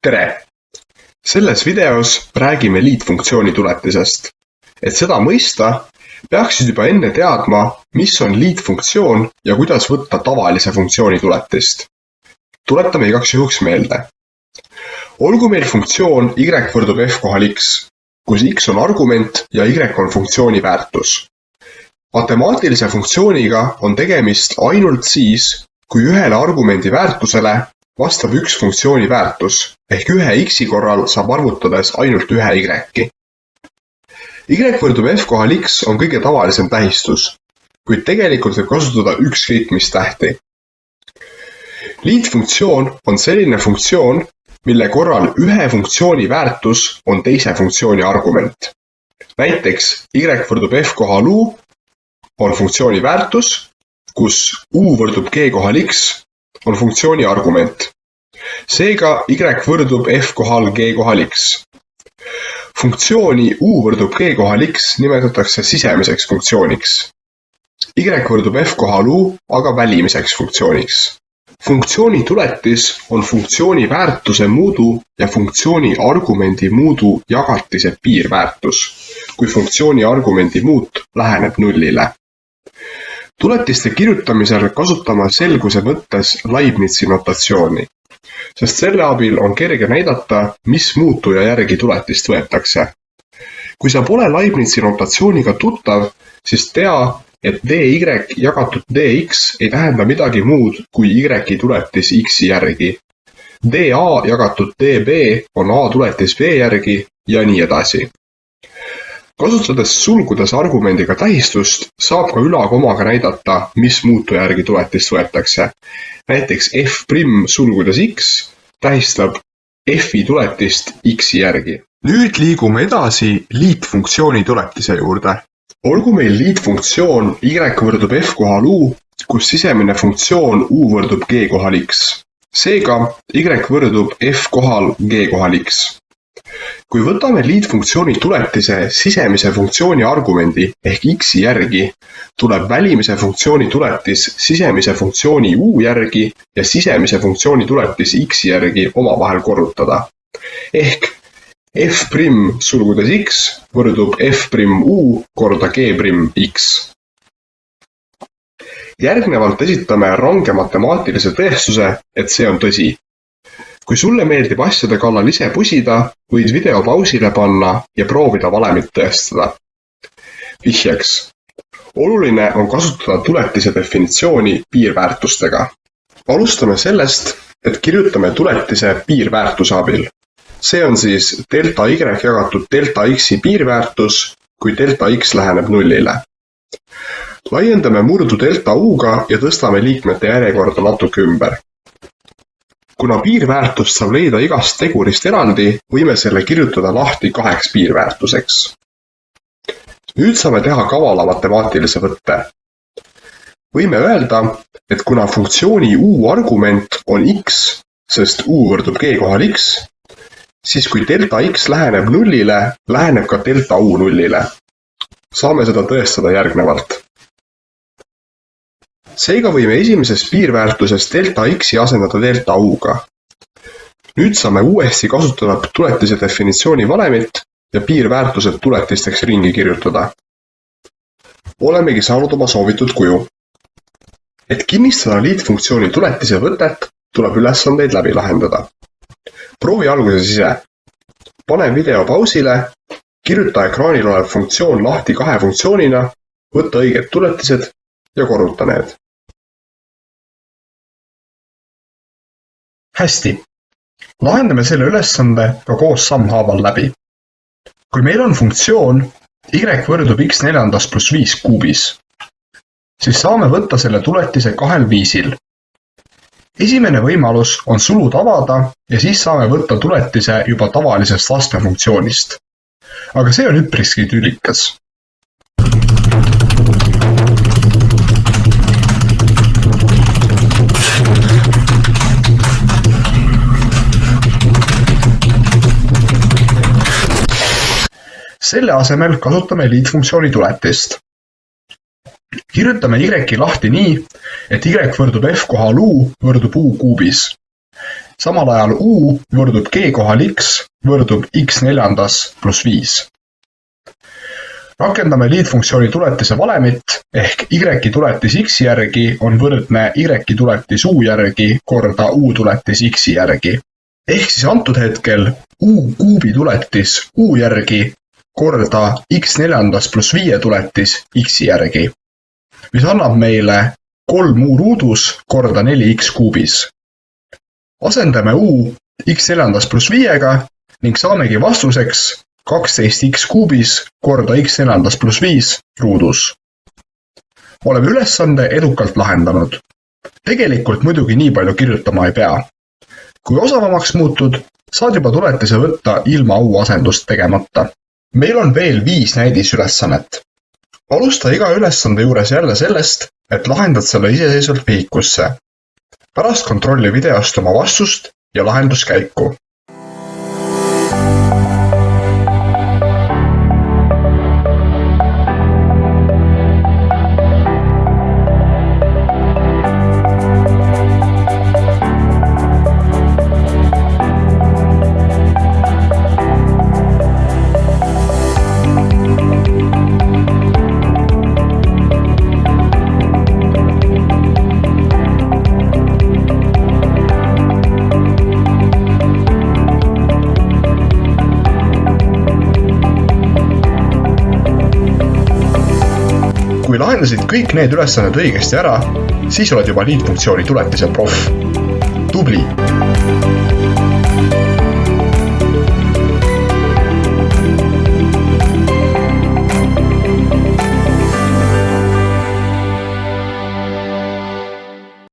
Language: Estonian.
Tere! Selles videos räägime liitfunktsiooni tuletisest. Et seda mõista, peaksid juba enne teadma, mis on liitfunktsioon ja kuidas võtta tavalise funktsiooni tuletist. Tuletame igaks juhuks meelde. Olgu meil funktsioon y võrdub f kohal x, kus x on argument ja y on funktsiooni väärtus. Matemaatilise funktsiooniga on tegemist ainult siis, kui ühele argumendi väärtusele vastab üks funktsiooni väärtus, ehk ühe x-i korral saab arvutades ainult ühe y-i. Y võrdub f kohal x on kõige tavalisem tähistus, kuid tegelikult võib kasutada ükskõik mis tähti. Liitfunktsioon on selline funktsioon, mille korral ühe funktsiooni väärtus on teise funktsiooni argument. Näiteks y võrdub f kohal u on funktsiooni väärtus, kus u võrdub g kohal x on funktsiooni argument. Seega y võrdub f kohal g kohal x. Funktsiooni u võrdub g kohal x nimetatakse sisemiseks funktsiooniks. Y võrdub f kohal u aga välimiseks funktsiooniks. Funktsiooni tuletis on funktsiooni väärtuse muudu ja funktsiooni argumendi muudu jagatise piirväärtus, kui funktsiooni argumendi muut läheneb nullile. Tuletiste kirjutamisel kasutame selguse mõttes Leibnizi notatsiooni, sest selle abil on kerge näidata, mis muutuja järgi tuletist võetakse. Kui sa pole Leibnizi notatsiooniga tuttav, siis tea, et dy jagatud dx ei tähenda midagi muud kui y tuletis x järgi. dA jagatud db on a tuletis b järgi ja nii edasi. Kasutades sulgudes argumendiga tähistust, saab ka ülakomaga näidata, mis muutuja järgi tuletist võetakse. Näiteks f' sulgudes x tähistab f'i tuletist x järgi. Nüüd liigume edasi liitfunktsiooni tuletise juurde. Olgu meil liitfunktsioon y võrdub f kohal u, kus sisemine funktsioon u võrdub g kohal x. Seega y võrdub f kohal g kohal x. Kui võtame liitfunktsiooni tuletise sisemise funktsiooni argumendi ehk x järgi, tuleb välimise funktsiooni tuletis sisemise funktsiooni u järgi ja sisemise funktsiooni tuletis x järgi omavahel korrutada. Ehk f' sulgudes x võrdub f' u korda g' x. Järgnevalt esitame range matemaatilise tõestuse, et see on tõsi. Kui sulle meeldib asjade kallal ise pusida, võid video pausile panna ja proovida valemit tõestada. Vihjeks. Oluline on kasutada tuletise definitsiooni piirväärtustega. Alustame sellest, et kirjutame tuletise piirväärtuse abil. See on siis delta y jagatud delta x'i piirväärtus, kui delta x läheneb nullile. Laiendame murdu delta u-ga ja tõstame liikmete järjekorda natuke ümber. Kuna piirväärtust saab leida igast tegurist eraldi, võime selle kirjutada lahti 2 piirväärtuseks. Nüüd saame teha kavala matemaatilise võtte. Võime öelda, et kuna funktsiooni u argument on x, sest u võrdub g kohal x, siis kui delta x läheneb nullile, läheneb ka delta u nullile. Saame seda tõestada järgnevalt. Seega võime esimeses piirväärtuses delta x'i asendada delta u-ga. Nüüd saame uuesti kasutada tuletise definitsiooni valemit ja piirväärtused tuletisteks ringi kirjutada. Olemegi saanud oma soovitud kuju. Et kinnistada liitfunktsiooni tuletise võtet, tuleb ülesandeid läbi lahendada. Proovi alguses ise. Pane video pausile, kirjuta ekraanil olev funktsioon lahti 2 funktsioonina, võta õiged tuletised ja korruta need. Hästi. Lahendame selle ülesande ka koos sammhaaval läbi. Kui meil on funktsioon y võrdub x4 plus 5 kuubis, siis saame võtta selle tuletise 2 viisil. Esimene võimalus on sulud avada ja siis saame võtta tuletise juba tavalisest astmefunktsioonist. Aga see on üpriski tülikas. Selle asemel kasutame liitfunktsiooni tuletist. Kirjutame y lahti nii, et y võrdub f kohal u võrdub u kuubis. Samal ajal U võrdub G kohal X võrdub X neljandas pluss 5. Rakendame liitfunktsiooni tuletise valemit ehk Y tuletis X järgi on võrdne Y tuletis U järgi korda U tuletis X järgi. Ehk siis antud hetkel U kuubi tuletis U järgi korda X neljandas pluss 5 tuletis X järgi, mis annab meile 3 U ruudus korda 4X kuubis. Asendame U X neljandas pluss 5-ga ning saamegi vastuseks 12X kuubis korda X neljandas pluss 5 ruudus. Oleme ülesande edukalt lahendanud. Tegelikult muidugi nii palju kirjutama ei pea. Kui osavamaks muutud, saad juba tuletise võtta ilma U asendust tegemata. Meil on veel 5 näidisülesannet. Alusta iga ülesande juures jälle sellest, et lahendad selle iseseisvalt vihikusse. Pärast kontrolli videost oma vastust ja lahenduskäiku. Kui lahendasid kõik need ülesanded õigesti ära, siis oled juba liitfunktsiooni tuletise proff. Tubli!